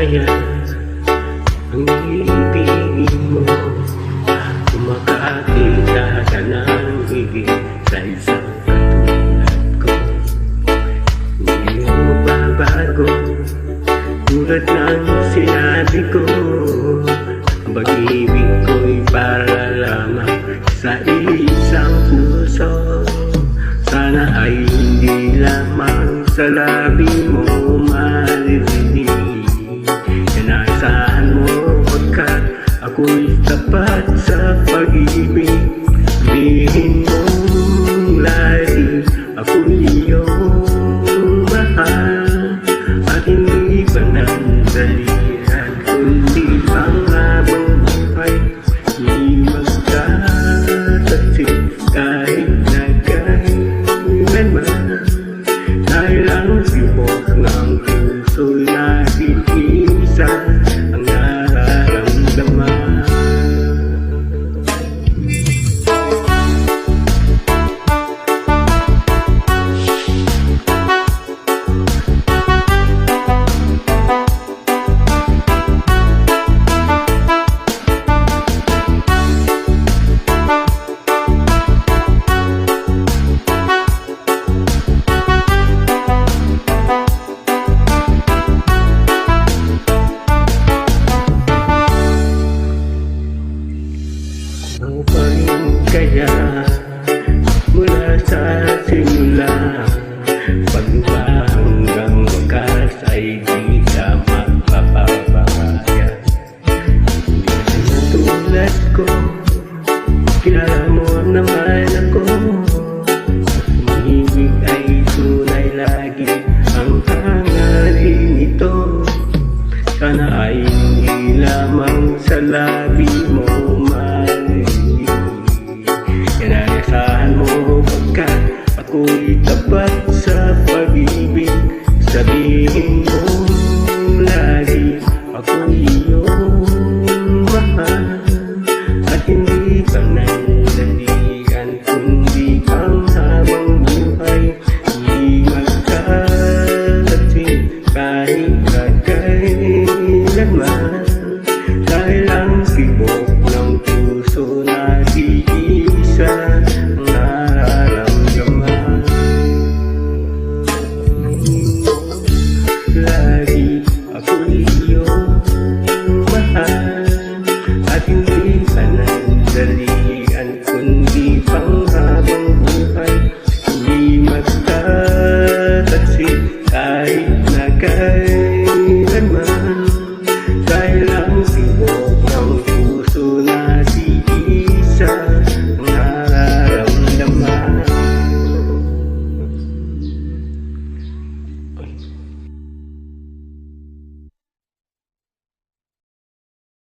kaya ang iibigin mo? Kung makakita ka ng higit sa isang katulad ko, hindi mo babago. Tulad ng sinabi ko, ang pag-ibig ko'y para lamang sa isang puso. Sana ay hindi lamang sa labi mo maririnig. Inaasahan mo pagkat ako'y tapat sa pag-ibig. Sabihin mong lagi ako'y iyong mahal, at hindi panandalian kundi panghabang buhay. Hindi magkatansik kahit na kailanman, dahil ang tibok ng puso'y nag-iisa ang nararamdaman. Ano pa rin kaya mula sa simula, pagba hanggang wakas ay di ka magpapapahaya. Hindi na tulad ko, kilala mo naman ako. Umibig ay tunay lagi ang hangarin ito. Sana ay hindi lamang sa labi mo marinig. Inaasahan mo pagkat ako'y tapat sa pag-ibig. Sabihin mo lagi ako'y iyong mahal, at hindi panandalian kundi ang habang buhay. Hindi magkalasin kahit